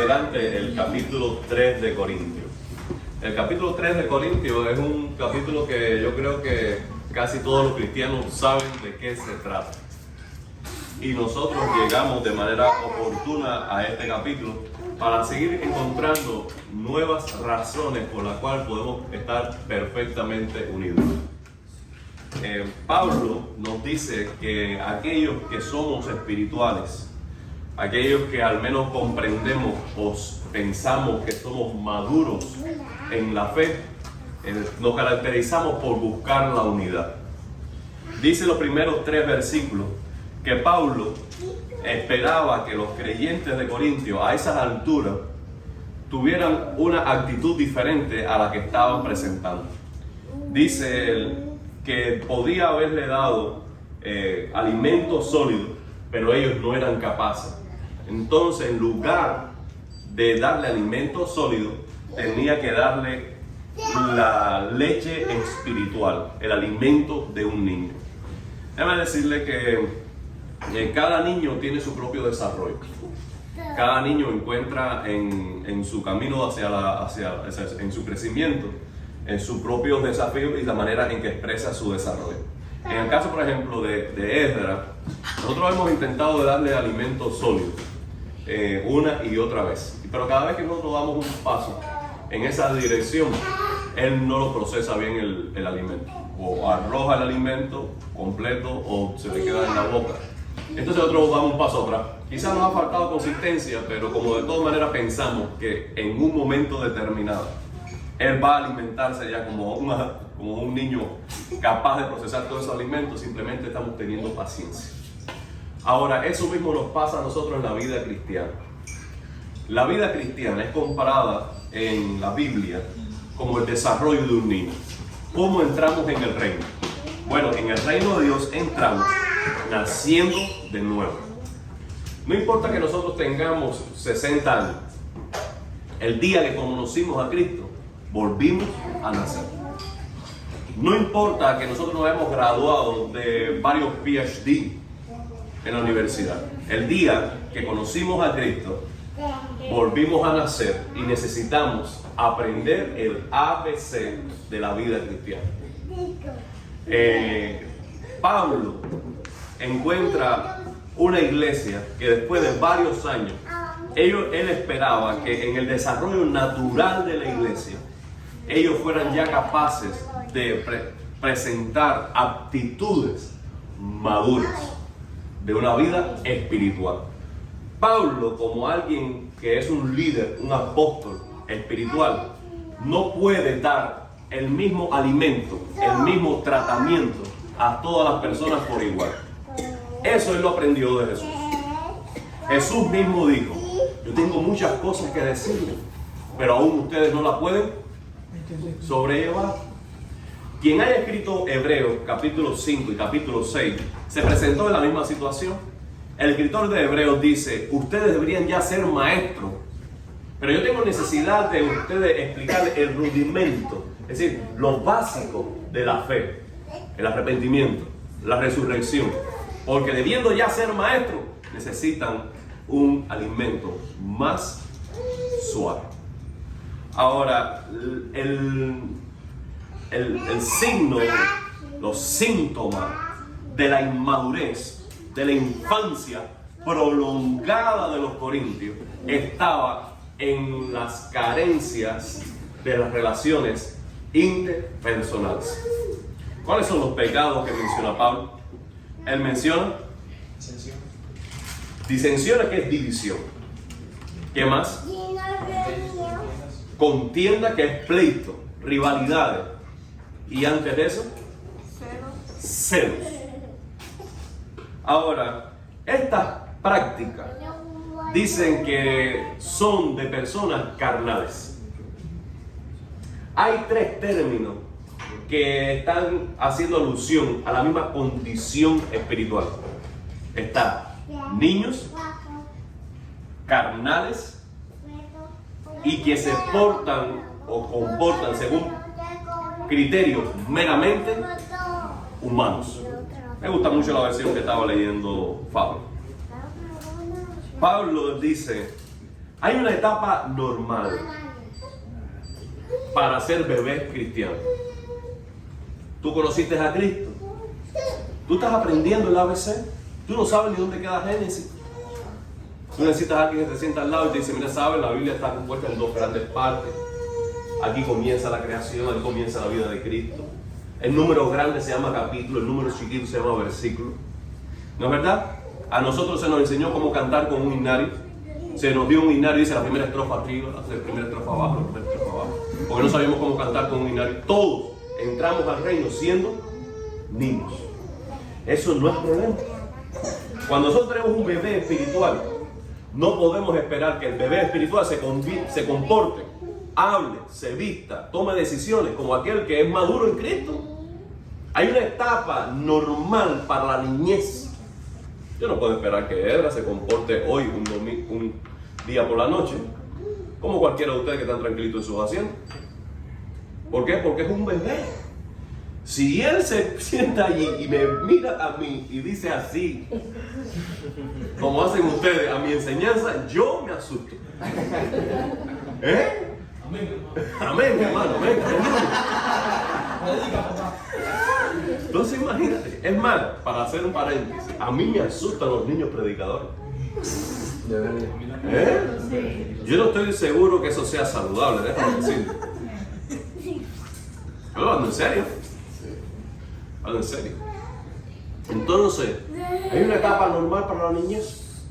adelante el capítulo 3 de Corintios. El capítulo 3 de Corintios es un capítulo que yo creo que casi todos los cristianos saben de qué se trata. Y nosotros llegamos de manera oportuna a este capítulo para seguir encontrando nuevas razones por las cuales podemos estar perfectamente unidos. Pablo nos dice que aquellos que somos espirituales, aquellos que al menos comprendemos o pensamos que somos maduros en la fe, nos caracterizamos por buscar la unidad. Dice los primeros 3 versículos que Pablo esperaba que los creyentes de Corintios a esas alturas tuvieran una actitud diferente a la que estaban presentando. Dice él que podía haberle dado alimento sólido, pero ellos no eran capaces. Entonces, en lugar de darle alimento sólido, tenía que darle la leche espiritual, el alimento de un niño. Déjame decirle que cada niño tiene su propio desarrollo. Cada niño encuentra en su camino en su crecimiento, en sus propios desafíos y la manera en que expresa su desarrollo. En el caso, por ejemplo, de Esdras, nosotros hemos intentado darle alimento sólido una y otra vez, pero cada vez que nosotros damos un paso en esa dirección, él no lo procesa bien el alimento, o arroja el alimento completo o se le queda en la boca. Entonces nosotros damos un paso atrás. Quizás nos ha faltado consistencia, pero como de todas maneras pensamos que en un momento determinado él va a alimentarse ya como un niño capaz de procesar todos esos alimentos, simplemente estamos teniendo paciencia. Ahora, eso mismo nos pasa a nosotros en la vida cristiana. La vida cristiana es comparada en la Biblia como el desarrollo de un niño. ¿Cómo entramos en el reino? Bueno, en el reino de Dios entramos naciendo de nuevo. No importa que nosotros tengamos 60 años, el día que conocimos a Cristo, volvimos a nacer. No importa que nosotros nos hayamos graduado de varios PhD en la universidad, el día que conocimos a Cristo, volvimos a nacer y necesitamos aprender el ABC de la vida cristiana. Pablo encuentra una iglesia que después de varios años, él esperaba que en el desarrollo natural de la iglesia, ellos fueran ya capaces de presentar aptitudes maduras de una vida espiritual. Pablo, como alguien que es un líder, un apóstol espiritual, no puede dar el mismo alimento, el mismo tratamiento a todas las personas por igual. Eso él lo aprendió de Jesús. Jesús mismo dijo: yo tengo muchas cosas que decirles, pero aún ustedes no las pueden sobrellevar. Quien haya escrito Hebreos capítulo 5 y capítulo 6 se presentó en la misma situación. El escritor de Hebreos dice: ustedes deberían ya ser maestros, pero yo tengo necesidad de ustedes explicarles el rudimento, es decir, lo básico de la fe, el arrepentimiento, la resurrección, porque debiendo ya ser maestros, necesitan un alimento más suave. Ahora, el signo, los síntomas de la inmadurez, de la infancia prolongada de los corintios, estaba en las carencias de las relaciones interpersonales. ¿Cuáles son los pecados que menciona Pablo? Él menciona disensiones, que es división. ¿Qué más? Contienda, que es pleito, rivalidades. Y antes de eso, celos. Ahora, estas prácticas dicen que son de personas carnales. Hay 3 términos que están haciendo alusión a la misma condición espiritual. Está niños, carnales y que se portan o comportan según criterios meramente humanos. Me gusta mucho la versión que estaba leyendo Pablo. Pablo dice: Hay una etapa normal para ser bebé cristiano. Tú conociste a Cristo. Tú estás aprendiendo el ABC. Tú no sabes ni dónde queda Génesis. Tú necesitas a alguien que te sienta al lado y te dice, mira, sabes, la Biblia está compuesta en dos grandes partes. Aquí comienza la creación, aquí comienza la vida de Cristo. El número grande se llama capítulo, el número chiquito se llama versículo. ¿No es verdad? A nosotros se nos enseñó cómo cantar con un himnario. Se nos dio un himnario, dice la primera estrofa arriba, la primera estrofa abajo, la primera estrofa abajo. Porque no sabíamos cómo cantar con un himnario. Todos entramos al reino siendo niños. Eso no es problema. Cuando nosotros tenemos un bebé espiritual, no podemos esperar que el bebé espiritual se comporte, hable, se vista, tome decisiones como aquel que es maduro en Cristo. Hay una etapa normal para la niñez. Yo no puedo esperar que Edra se comporte hoy, un día por la noche, como cualquiera de ustedes que están tranquilitos en sus asientos. ¿Por qué? Porque es un bebé. Si él se sienta allí y me mira a mí y dice así, como hacen ustedes a mi enseñanza, yo me asusto. ¿Eh? Amén, mi hermano, amén. Entonces imagínate, es más, para hacer un paréntesis, a mí me asustan los niños predicadores. ¿Eh? Yo no estoy seguro que eso sea saludable, déjame decirlo. Pero ando en serio. Ando en serio. Entonces, hay una etapa normal para la niñez,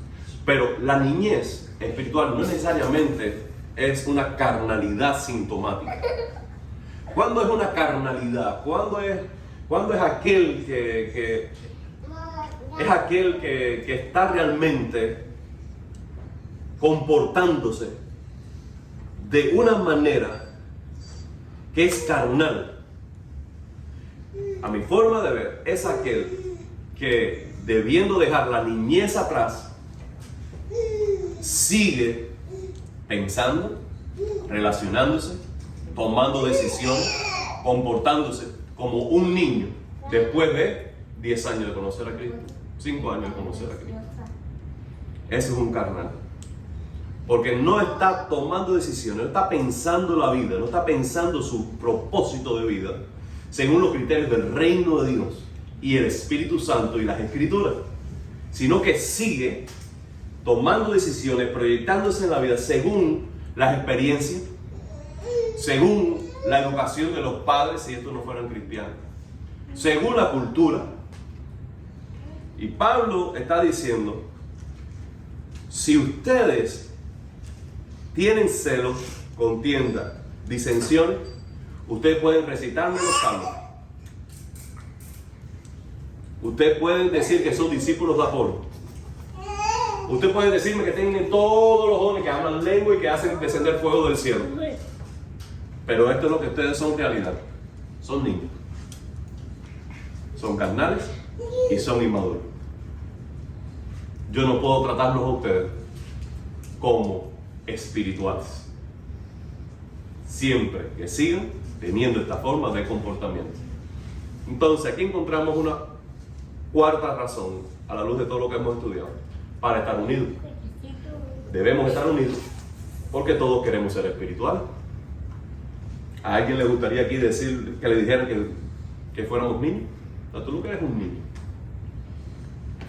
pero la niñez espiritual no necesariamente es una carnalidad sintomática. ¿Cuándo es una carnalidad? ¿Cuándo es aquel que es aquel que está realmente comportándose de una manera que es carnal? A mi forma de ver, es aquel que, debiendo dejar la niñez atrás, sigue pensando, relacionándose, tomando decisiones, comportándose como un niño después de 10 años de conocer a Cristo, 5 años de conocer a Cristo. Ese es un carnal. Porque no está tomando decisiones, no está pensando la vida, no está pensando su propósito de vida según los criterios del reino de Dios y el Espíritu Santo y las Escrituras, sino que sigue tomando decisiones, proyectándose en la vida según las experiencias, según la educación de los padres, si estos no fueran cristianos, según la cultura. Y Pablo está diciendo, si ustedes tienen celos, contienda, disensiones, ustedes pueden recitarme los salmos. Ustedes pueden decir que son discípulos de Apolo. Ustedes pueden decirme que tienen todos los dones, que hablan lengua y que hacen descender fuego del cielo. Pero esto es lo que ustedes son en realidad. Son niños. Son carnales y son inmaduros. Yo no puedo tratarlos a ustedes como espirituales. Siempre que sigan teniendo esta forma de comportamiento. Entonces aquí encontramos una cuarta razón, a la luz de todo lo que hemos estudiado, para estar unidos. Debemos estar unidos porque todos queremos ser espirituales. ¿A alguien le gustaría aquí decir, que le dijeran que fuéramos niños? No, tú no eres un niño.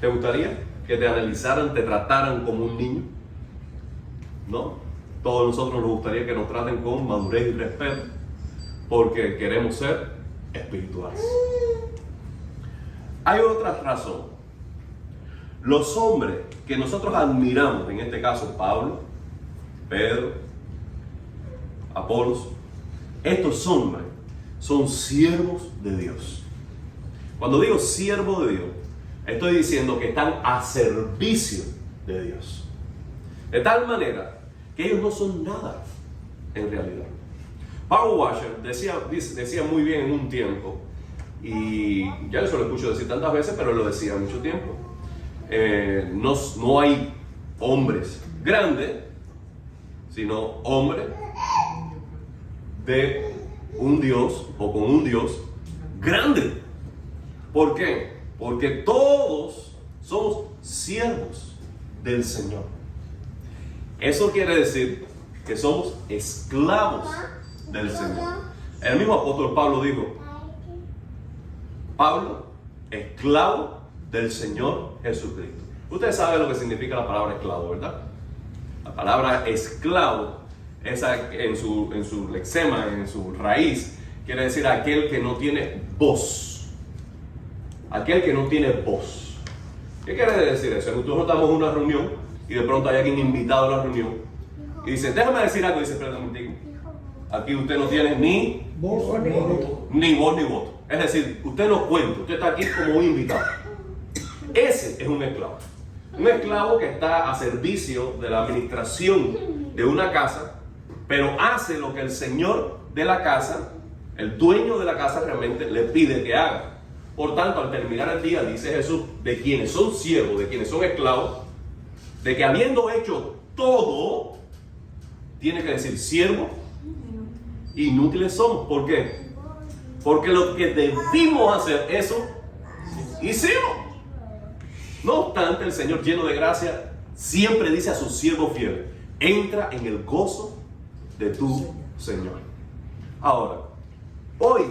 ¿Te gustaría que te analizaran, te trataran como un niño? No. Todos nosotros nos gustaría que nos traten con madurez y respeto, porque queremos ser espirituales. Hay otra razón. Los hombres que nosotros admiramos, en este caso Pablo, Pedro, Apolos, estos hombres son siervos de Dios. Cuando digo siervo de Dios, estoy diciendo que están a servicio de Dios. De tal manera que ellos no son nada en realidad. Paul Washer decía muy bien en un tiempo, y ya eso lo escucho decir tantas veces, pero él lo decía mucho tiempo. No hay hombres grandes, sino hombres de un Dios o con un Dios grande. ¿Por qué? Porque todos somos siervos del Señor. Eso quiere decir que somos esclavos del Señor. El mismo apóstol Pablo dijo, Pablo, esclavo del Señor Jesucristo. Ustedes saben lo que significa la palabra esclavo, ¿verdad? La palabra esclavo, esa en su lexema, en su raíz, quiere decir aquel que no tiene voz. Aquel que no tiene voz. ¿Qué quiere decir eso? Nosotros estamos en una reunión y de pronto hay alguien invitado a la reunión y dice, déjame decir algo. Y dice, espérate un momentito. Aquí usted no tiene ni voz ni voto. Es decir, usted no cuenta, usted está aquí como un invitado. Ese es un esclavo. Un esclavo que está a servicio de la administración de una casa, pero hace lo que el señor de la casa, el dueño de la casa realmente le pide que haga. Por tanto, al terminar el día, dice Jesús, de quienes son siervos, de quienes son esclavos, de que habiendo hecho todo, tiene que decir siervo, inútiles somos. ¿Por qué? Porque lo que debimos hacer, eso hicimos. No obstante, el Señor lleno de gracia siempre dice a sus siervos fieles, entra en el gozo de tu Señor. Ahora, hoy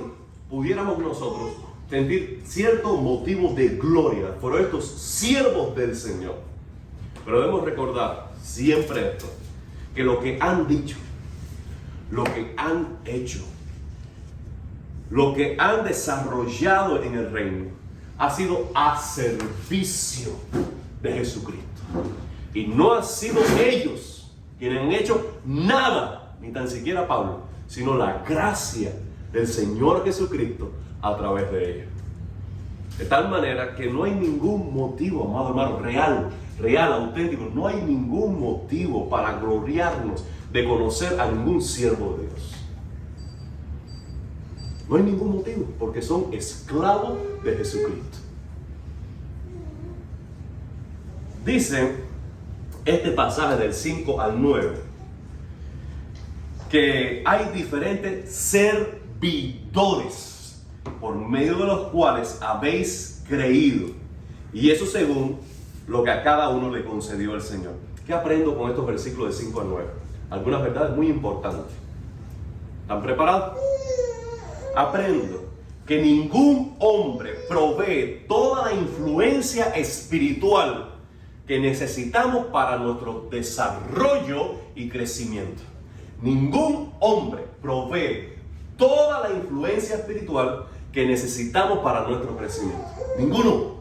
pudiéramos nosotros sentir ciertos motivos de gloria por estos siervos del Señor. Pero debemos recordar siempre esto, que lo que han dicho, lo que han hecho, lo que han desarrollado en el reino, ha sido a servicio de Jesucristo. Y no han sido ellos quienes han hecho nada, ni tan siquiera Pablo, sino la gracia del Señor Jesucristo a través de ellos. De tal manera que no hay ningún motivo, amado hermano, real, auténtico, no hay ningún motivo para gloriarnos de conocer a ningún siervo de Dios. No hay ningún motivo, porque son esclavos de Jesucristo. Dice este pasaje del 5 al 9 que hay diferentes servidores por medio de los cuales habéis creído, y eso según lo que a cada uno le concedió el Señor. ¿Qué aprendo con estos versículos de 5 al 9? Algunas verdades muy importantes. ¿Están preparados? Aprendo que ningún hombre provee toda la influencia espiritual que necesitamos para nuestro desarrollo y crecimiento. Ningún hombre provee toda la influencia espiritual que necesitamos para nuestro crecimiento. Ninguno.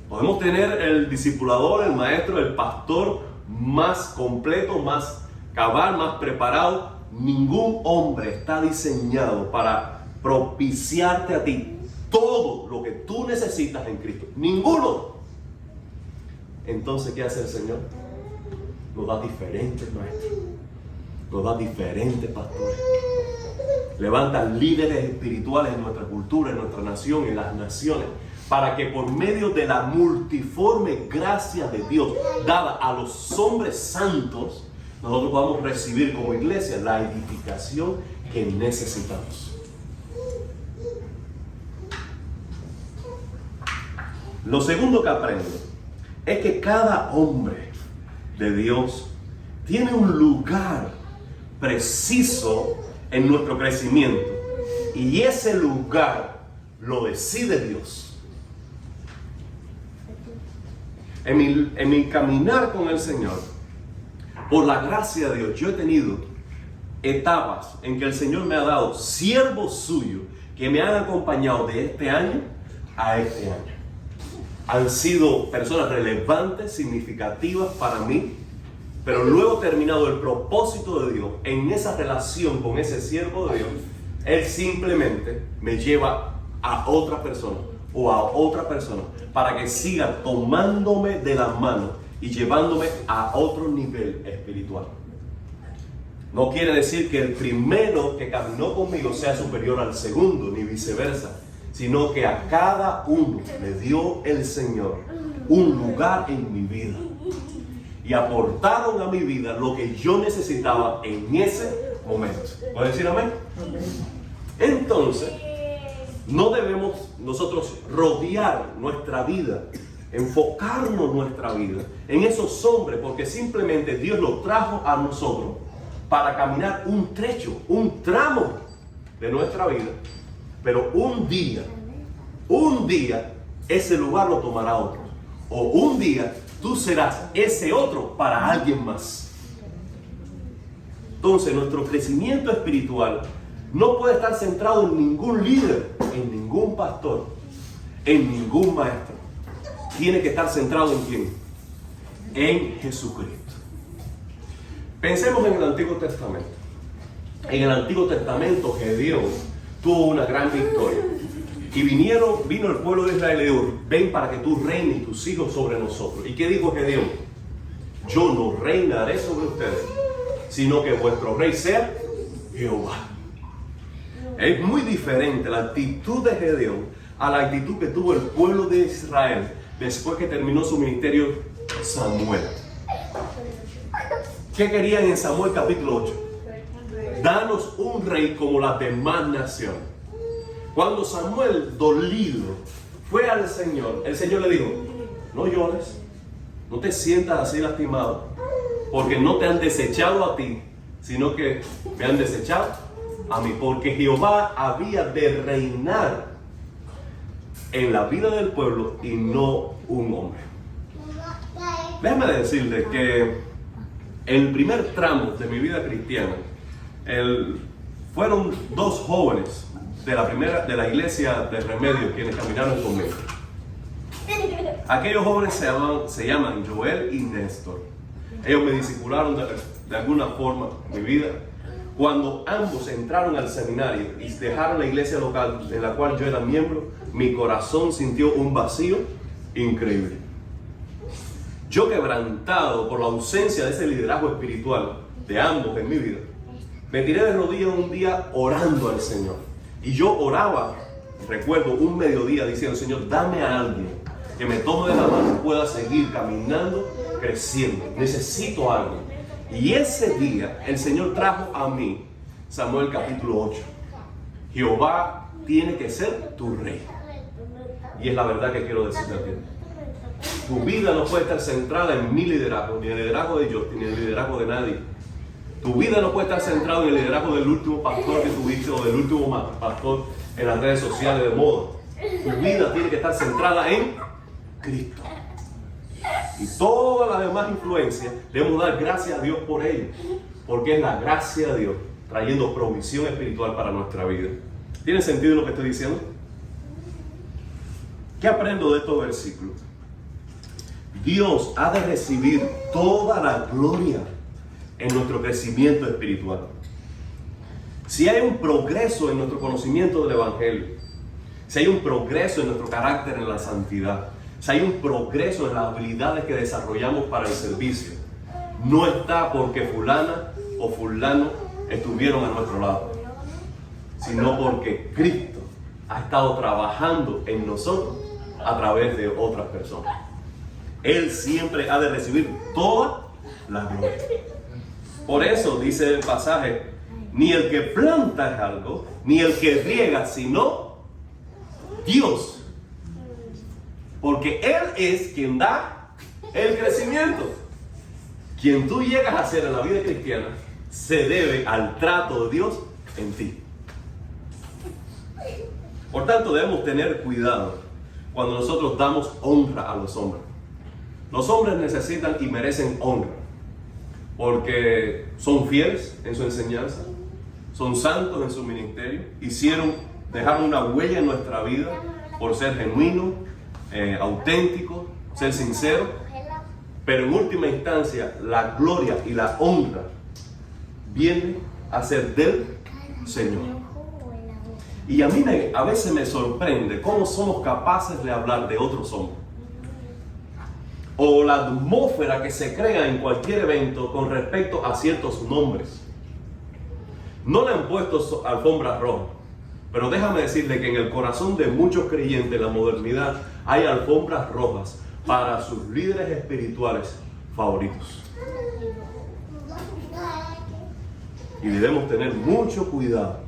Podemos tener el discipulador, el maestro, el pastor más completo, más cabal, más preparado. Ningún hombre está diseñado para propiciarte a ti todo lo que tú necesitas en Cristo. Ninguno. Entonces, ¿qué hace el Señor? Nos da diferentes maestros. Nos da diferentes pastores. Levanta líderes espirituales en nuestra cultura, en nuestra nación, en las naciones, para que por medio de la multiforme gracia de Dios dada a los hombres santos, nosotros podamos recibir como iglesia la edificación que necesitamos. Lo segundo que aprendo es que cada hombre de Dios tiene un lugar preciso en nuestro crecimiento, y ese lugar lo decide Dios. En mi caminar con el Señor, por la gracia de Dios, yo he tenido etapas en que el Señor me ha dado siervos suyos que me han acompañado de este año a este año. Han sido personas relevantes, significativas para mí, pero luego terminado el propósito de Dios en esa relación con ese siervo de Dios, Él simplemente me lleva a otra persona o a otra persona para que siga tomándome de la mano y llevándome a otro nivel espiritual. No quiere decir que el primero que caminó conmigo sea superior al segundo, ni viceversa, sino que a cada uno le dio el Señor un lugar en mi vida y aportaron a mi vida lo que yo necesitaba en ese momento. ¿Puedes decir amén? Entonces, no debemos nosotros rodear nuestra vida enfocarnos nuestra vida en esos hombres, porque simplemente Dios los trajo a nosotros para caminar un trecho, un tramo de nuestra vida, pero un día, ese lugar lo tomará otro, o un día tú serás ese otro para alguien más. Entonces nuestro crecimiento espiritual no puede estar centrado en ningún líder, en ningún pastor, en ningún maestro. Tiene que estar centrado ¿en quién? En Jesucristo. Pensemos en el Antiguo Testamento. En el Antiguo Testamento Gedeón tuvo una gran victoria. Y vino el pueblo de Israel y dijo: ven para que tú reines y tus hijos sobre nosotros. ¿Y qué dijo Gedeón? Yo no reinaré sobre ustedes, sino que vuestro rey sea Jehová. Es muy diferente la actitud de Gedeón a la actitud que tuvo el pueblo de Israel después que terminó su ministerio Samuel. ¿Qué querían en Samuel capítulo 8? Danos un rey como las demás naciones. Cuando Samuel, dolido, fue al Señor, el Señor le dijo: no llores, no te sientas así lastimado, porque no te han desechado a ti, sino que me han desechado a mí, porque Jehová había de reinar en la vida del pueblo y no un hombre. Déjame decirle que el primer tramo de mi vida cristiana fueron dos jóvenes de la iglesia de Remedios quienes caminaron conmigo. Aquellos jóvenes se llaman Joel y Néstor. Ellos me discipularon de alguna forma en mi vida. Cuando ambos entraron al seminario y dejaron la iglesia local en la cual yo era miembro, mi corazón sintió un vacío increíble. Yo, quebrantado por la ausencia de ese liderazgo espiritual de ambos en mi vida, me tiré de rodillas un día orando al Señor. Y yo oraba, recuerdo, un mediodía diciendo: Señor, dame a alguien que me tome de la mano y pueda seguir caminando, creciendo. Necesito a alguien. Y ese día el Señor trajo a mí Samuel capítulo 8. Jehová tiene que ser tu rey. Y es la verdad que quiero decirte a ti. Tu vida no puede estar centrada en mi liderazgo, ni en el liderazgo de Justin, ni en el liderazgo de nadie. Tu vida no puede estar centrada en el liderazgo del último pastor que tuviste o del último pastor en las redes sociales de moda. Tu vida tiene que estar centrada en Cristo. Y todas las demás influencias debemos dar gracias a Dios por ello, porque es la gracia de Dios trayendo provisión espiritual para nuestra vida. ¿Tiene sentido lo que estoy diciendo? ¿Qué aprendo de estos versículos? Dios ha de recibir toda la gloria en nuestro crecimiento espiritual. Si hay un progreso en nuestro conocimiento del Evangelio, si hay un progreso en nuestro carácter en la santidad, si hay un progreso en las habilidades que desarrollamos para el servicio, no está porque fulana o fulano estuvieron a nuestro lado, sino porque Cristo ha estado trabajando en nosotros a través de otras personas. Él siempre ha de recibir toda la gloria. Por eso dice el pasaje: ni el que planta es algo, ni el que riega, sino Dios. Porque Él es quien da el crecimiento. Quien tú llegas a ser en la vida cristiana se debe al trato de Dios en ti. Por tanto, debemos tener cuidado cuando nosotros damos honra a los hombres. Los hombres necesitan y merecen honra porque son fieles en su enseñanza, son santos en su ministerio, dejaron una huella en nuestra vida por ser genuinos, auténticos, ser sinceros, pero en última instancia la gloria y la honra vienen a ser del Señor. Y a mí a veces me sorprende cómo somos capaces de hablar de otros hombres, o la atmósfera que se crea en cualquier evento con respecto a ciertos nombres. No le han puesto alfombras rojas, pero déjame decirle que en el corazón de muchos creyentes en la modernidad hay alfombras rojas para sus líderes espirituales favoritos. Y debemos tener mucho cuidado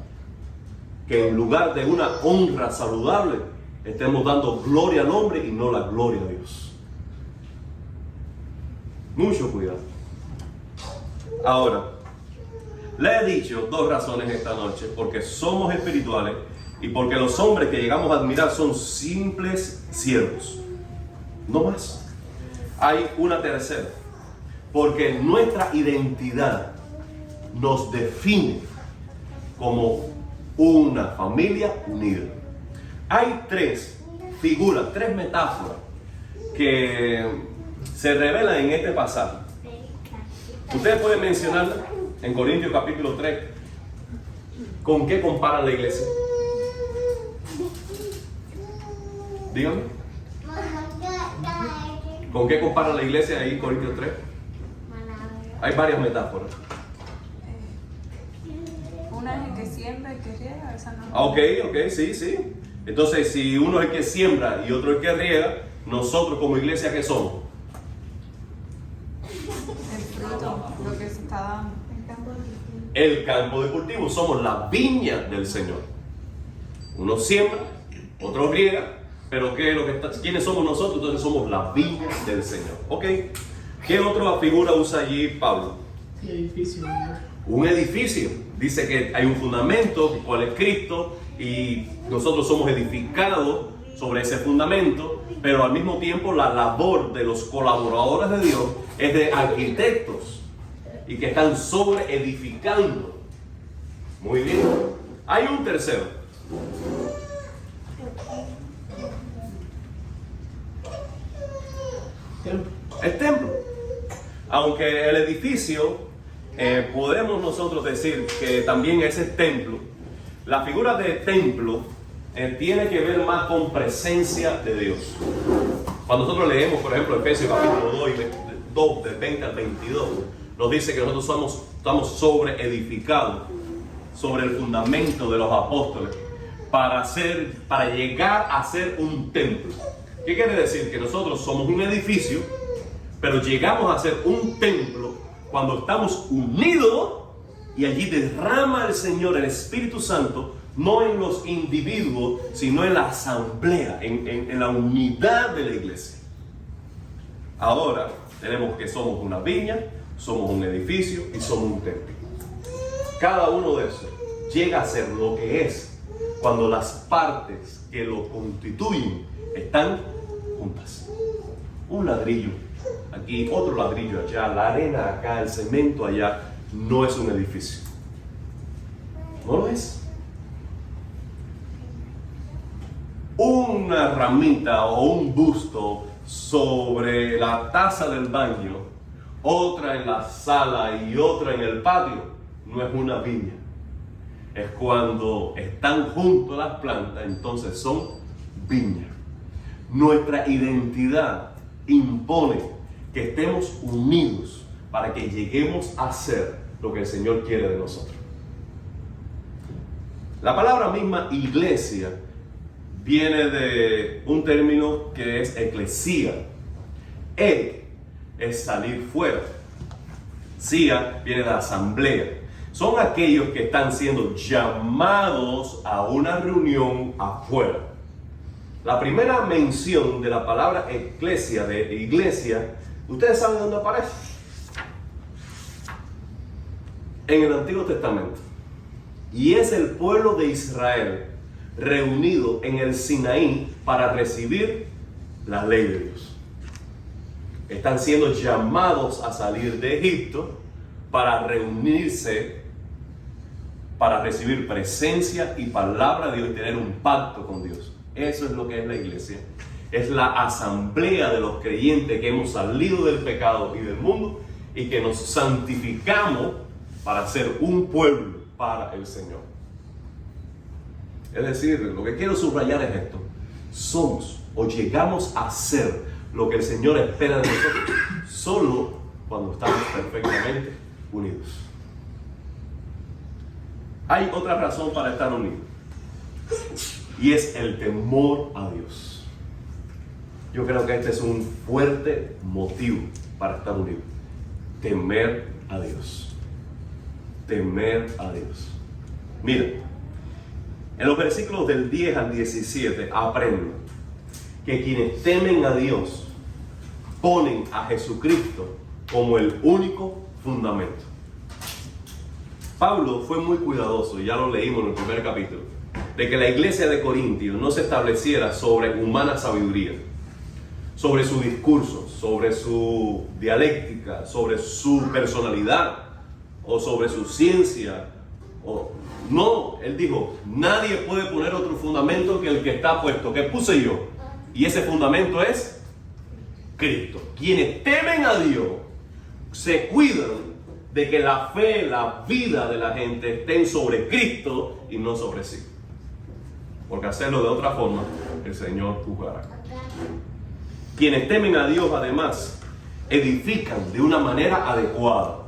que en lugar de una honra saludable estemos dando gloria al hombre y no la gloria a Dios. Mucho cuidado. Ahora, le he dicho 2 razones esta noche, porque somos espirituales y porque los hombres que llegamos a admirar son simples siervos. No más. Hay una tercera, porque nuestra identidad nos define como una familia unida. Hay 3 figuras, 3 metáforas que se revelan en este pasaje. Ustedes pueden mencionarlas en Corintios capítulo 3. ¿Con qué comparan la iglesia? Díganme. ¿Con qué comparan la iglesia ahí en Corintios 3? Hay varias metáforas. Una es el que siembra y que riega, esa no. Ok, sí. Entonces, si uno es el que siembra y otro es el que riega, nosotros como iglesia, ¿qué somos? El fruto, lo que se está dando. El campo de cultivo, somos la viña del Señor. Uno siembra, otro riega, pero ¿quiénes somos nosotros? Entonces somos la viña del Señor. Ok, ¿qué otra figura usa allí Pablo? Sí, edificio. Un edificio. Dice que hay un fundamento, cual es Cristo, y nosotros somos edificados sobre ese fundamento, pero al mismo tiempo la labor de los colaboradores de Dios es de arquitectos y que están sobre edificando. Muy bien. Hay un tercero. El templo. Aunque el edificio, podemos nosotros decir que también es el templo, la figura de templo tiene que ver más con presencia de Dios. Cuando nosotros leemos, por ejemplo, Efesios capítulo 2, del 20 al 22, nos dice que nosotros estamos sobre edificados, sobre el fundamento de los apóstoles, para llegar a ser un templo. ¿Qué quiere decir? Que nosotros somos un edificio, pero llegamos a ser un templo cuando estamos unidos y allí derrama el Señor, el Espíritu Santo, no en los individuos, sino en la asamblea, en la unidad de la iglesia. Ahora tenemos que somos una viña, somos un edificio y somos un templo. Cada uno de esos llega a ser lo que es cuando las partes que lo constituyen están juntas. Un ladrillo aquí, otro ladrillo allá, la arena acá, el cemento allá, no es un edificio. No lo es. Una ramita o un busto sobre la taza del baño, otra en la sala y otra en el patio, no es una viña. Es cuando están juntos las plantas, entonces son viñas. Nuestra identidad impone que estemos unidos para que lleguemos a ser lo que el Señor quiere de nosotros. La palabra misma iglesia viene de un término que es eclesía. Es salir fuera. Sia viene de asamblea. Son aquellos que están siendo llamados a una reunión afuera. La primera mención de la palabra eclesia, de iglesia, ¿ustedes saben dónde aparece? En el Antiguo Testamento. Y es el pueblo de Israel reunido en el Sinaí para recibir la ley de Dios. Están siendo llamados a salir de Egipto para reunirse, para recibir presencia y palabra de Dios y tener un pacto con Dios. Eso es lo que es la iglesia. Es la asamblea de los creyentes que hemos salido del pecado y del mundo y que nos santificamos para ser un pueblo para el Señor. Es decir, lo que quiero subrayar es esto: somos o llegamos a ser lo que el Señor espera de nosotros solo cuando estamos perfectamente unidos. Hay otra razón para estar unidos y es el temor a Dios. Yo creo que este es un fuerte motivo para estar unidos. Temer a Dios. Temer a Dios. Mira, en los versículos del 10 al 17 aprendo que quienes temen a Dios ponen a Jesucristo como el único fundamento. Pablo fue muy cuidadoso, ya lo leímos en el primer capítulo, de que la iglesia de Corintios no se estableciera sobre humana sabiduría, sobre su discurso, sobre su dialéctica, sobre su personalidad o sobre su ciencia. No, él dijo, nadie puede poner otro fundamento que el que está puesto, que puse yo. Y ese fundamento es Cristo. Quienes temen a Dios se cuidan de que la fe, la vida de la gente estén sobre Cristo y no sobre sí. Porque hacerlo de otra forma, el Señor juzgará. Quienes temen a Dios, además, edifican de una manera adecuada.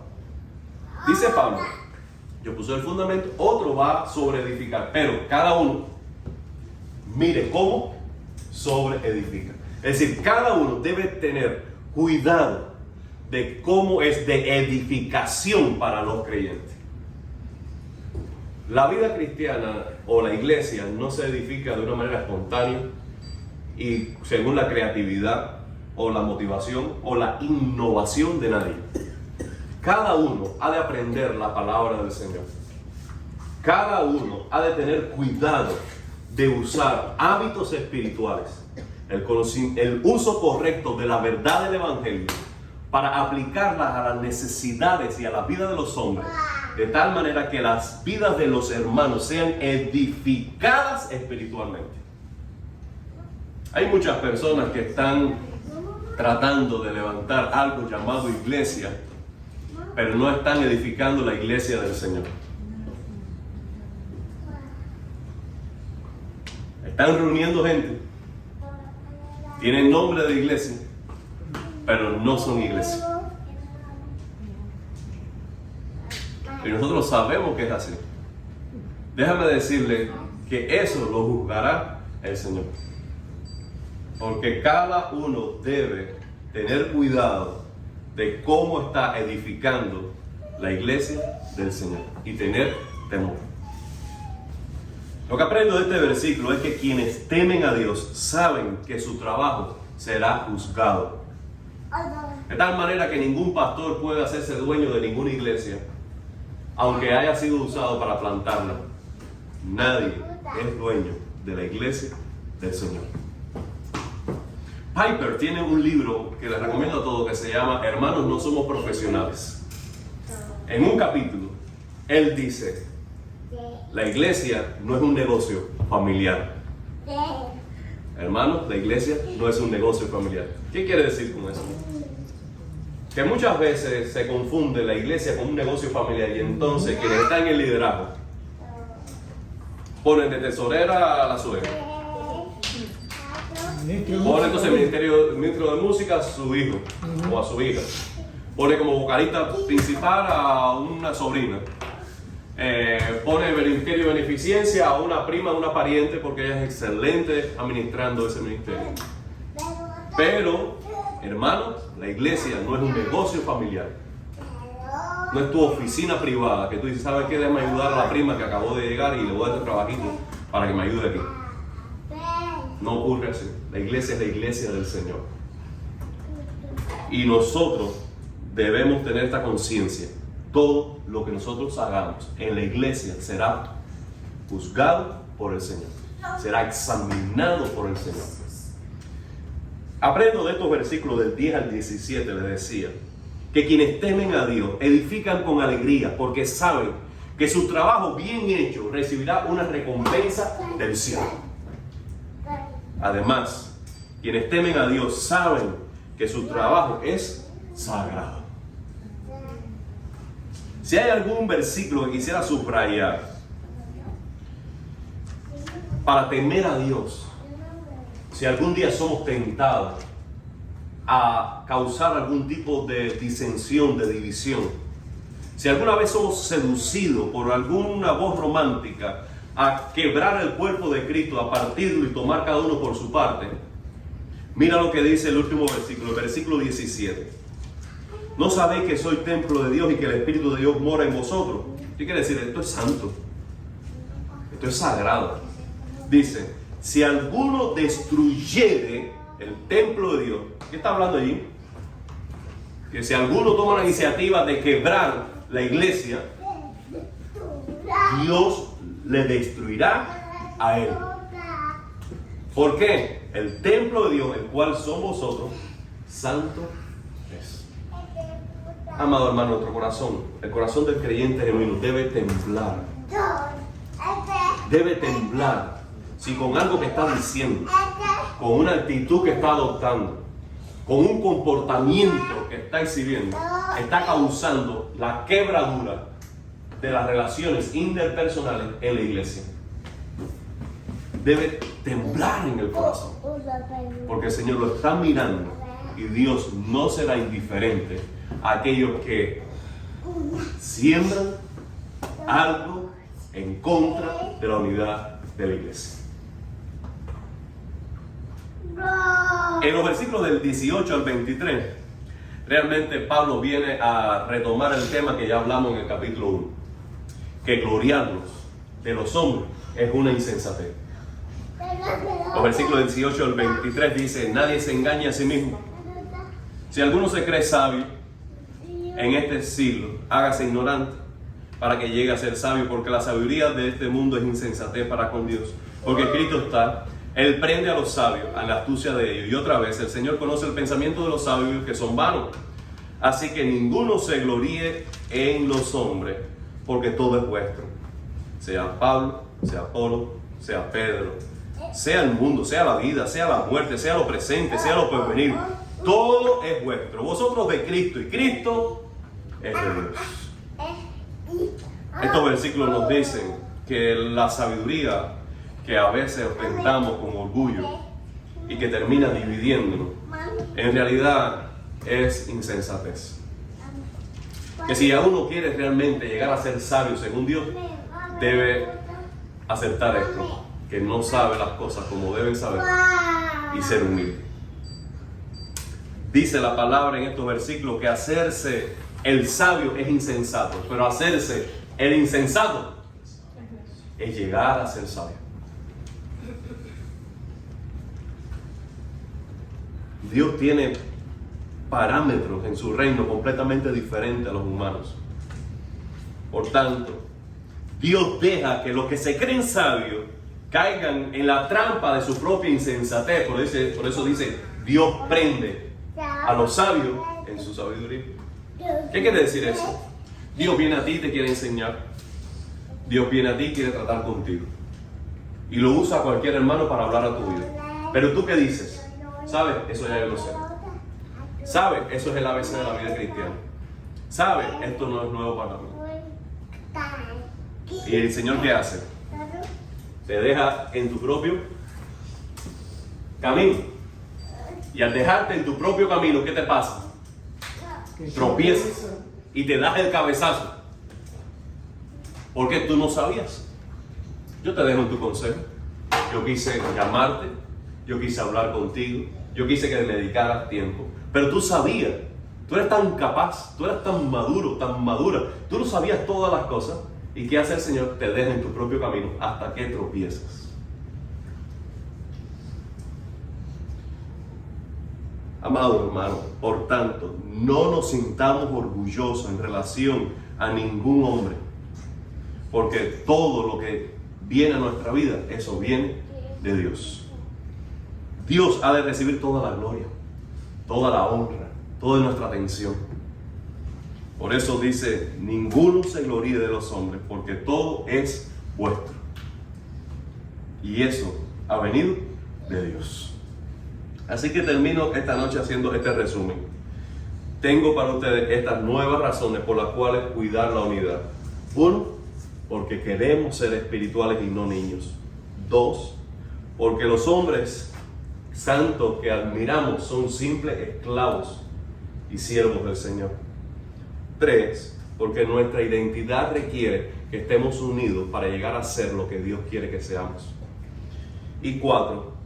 Dice Pablo, yo puse el fundamento, otro va sobre edificar, pero cada uno mire cómo sobre edifica. Es decir, cada uno debe tener cuidado de cómo es de edificación para los creyentes. La vida cristiana o la iglesia no se edifica de una manera espontánea y según la creatividad o la motivación o la innovación de nadie. Cada uno ha de aprender la palabra del Señor. Cada uno ha de tener cuidado de usar hábitos espirituales, el uso correcto de la verdad del Evangelio para aplicarlas a las necesidades y a la vida de los hombres, de tal manera que las vidas de los hermanos sean edificadas espiritualmente. Hay muchas personas que están tratando de levantar algo llamado iglesia, pero no están edificando la iglesia del Señor. Están reuniendo gente, tienen nombre de iglesia, pero no son iglesia. Y nosotros sabemos que es así. Déjame decirle que eso lo juzgará el Señor. Porque cada uno debe tener cuidado de cómo está edificando la iglesia del Señor y tener temor. Lo que aprendo de este versículo es que quienes temen a Dios saben que su trabajo será juzgado. De tal manera que ningún pastor puede hacerse dueño de ninguna iglesia, aunque haya sido usado para plantarla. Nadie es dueño de la iglesia del Señor. Piper tiene un libro que les recomiendo a todos que se llama Hermanos, no somos profesionales. En un capítulo, él dice, la iglesia no es un negocio familiar. Hermanos, la iglesia no es un negocio familiar. ¿Qué quiere decir con eso? Que muchas veces se confunde la iglesia con un negocio familiar y entonces quienes están en el liderazgo ponen de tesorera a la suegra, pone entonces el ministro de música a su hijo o a su hija, pone como vocalista principal a una sobrina, pone el ministerio de beneficencia a una prima, a una pariente, porque ella es excelente administrando ese ministerio. Pero, hermanos, la iglesia no es un negocio familiar. No es tu oficina privada, que tú dices, ¿sabes qué? Déjame ayudar a la prima que acabó de llegar y le voy a dar este trabajito para que me ayude aquí. No ocurre así. La iglesia es la iglesia del Señor. Y nosotros debemos tener esta conciencia. Todo lo que nosotros hagamos en la iglesia será juzgado por el Señor. Será examinado por el Señor. Aprendo de estos versículos del 10 al 17, les decía, que quienes temen a Dios edifican con alegría porque saben que su trabajo bien hecho recibirá una recompensa del cielo. Además, quienes temen a Dios saben que su trabajo es sagrado. Si hay algún versículo que quisiera subrayar para temer a Dios, si algún día somos tentados a causar algún tipo de disensión, de división, si alguna vez somos seducidos por alguna voz romántica a quebrar el cuerpo de Cristo, a partirlo y tomar cada uno por su parte, mira lo que dice el último versículo, el versículo 17. ¿No sabéis que soy templo de Dios y que el Espíritu de Dios mora en vosotros? ¿Qué quiere decir? Esto es santo. Esto es sagrado. Dice, si alguno destruyere el templo de Dios, ¿qué está hablando allí? que si alguno toma la iniciativa de quebrar la iglesia, Dios le destruirá a él. ¿Por qué? El templo de Dios, el cual somos vosotros, santo es. Amado hermano, nuestro corazón, el corazón del creyente genuino debe temblar. Debe temblar si con algo que está diciendo, con una actitud que está adoptando, con un comportamiento que está exhibiendo, está causando la quebradura de las relaciones interpersonales en la iglesia. Debe temblar en el corazón, porque el Señor lo está mirando y Dios no será indiferente a aquellos que siembran algo en contra de la unidad de la iglesia. En los versículos del 18 al 23, realmente Pablo viene a retomar el tema que ya hablamos en el capítulo 1, que gloriarnos de los hombres es una insensatez. Los versículos del 18 al 23 dice: nadie se engaña a sí mismo. Si alguno se cree sabio en este siglo, hágase ignorante para que llegue a ser sabio, porque la sabiduría de este mundo es insensatez para con Dios. Porque escrito está: Él prende a los sabios a la astucia de ellos. Y otra vez, el Señor conoce el pensamiento de los sabios, que son vanos. Así que ninguno se gloríe en los hombres, porque todo es vuestro. Sea Pablo, sea Apolo, sea Pedro, sea el mundo, sea la vida, sea la muerte, sea lo presente, sea lo porvenir. Todo es vuestro. Vosotros de Cristo, y Cristo es de Dios. Estos versículos nos dicen que la sabiduría que a veces ostentamos con orgullo y que termina dividiéndonos, en realidad es insensatez. Que si a uno quiere realmente llegar a ser sabio según Dios, debe aceptar esto, que no sabe las cosas como deben saber, y ser humilde. Dice la palabra en estos versículos que hacerse el sabio es insensato, pero hacerse el insensato es llegar a ser sabio. Dios tiene parámetros en su reino completamente diferentes a los humanos. Por tanto, Dios deja que los que se creen sabios caigan en la trampa de su propia insensatez. Por eso dice: Dios prende a los sabios en su sabiduría. ¿Qué quiere decir eso? Dios viene a ti y te quiere enseñar. Dios viene a ti y quiere tratar contigo. Y lo usa a cualquier hermano para hablar a tu vida. Pero tú, ¿qué dices? ¿Sabes? Eso ya yo lo sé. ¿Sabes? Eso es el ABC de la vida cristiana. ¿Sabes? Esto no es nuevo para mí. ¿Y el Señor qué hace? Te deja en tu propio camino. Y al dejarte en tu propio camino, ¿qué te pasa? Tropiezas y te das el cabezazo. Porque tú no sabías. Yo te dejo en tu consejo. Yo quise llamarte, yo quise hablar contigo, yo quise que me dedicaras tiempo. Pero tú sabías, tú eres tan capaz, tú eres tan maduro, tan madura. Tú no sabías todas las cosas. ¿Y qué hace el Señor? Te deja en tu propio camino hasta que tropiezas. Amado hermano, por tanto, no nos sintamos orgullosos en relación a ningún hombre, porque todo lo que viene a nuestra vida, eso viene de Dios. Dios ha de recibir toda la gloria, toda la honra, toda nuestra atención. Por eso dice: ninguno se gloríe de los hombres, porque todo es vuestro. Y eso ha venido de Dios. Así que termino esta noche haciendo este resumen. Tengo para ustedes estas nuevas razones por las cuales cuidar la unidad. 1, porque queremos ser espirituales y no niños. 2, porque los hombres santos que admiramos son simples esclavos y siervos del Señor. 3, porque nuestra identidad requiere que estemos unidos para llegar a ser lo que Dios quiere que seamos. Y 4,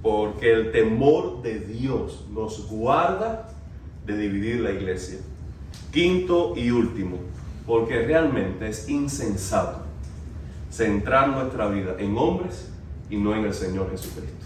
porque el temor de Dios nos guarda de dividir la iglesia. 5 y último, porque realmente es insensato centrar nuestra vida en hombres y no en el Señor Jesucristo.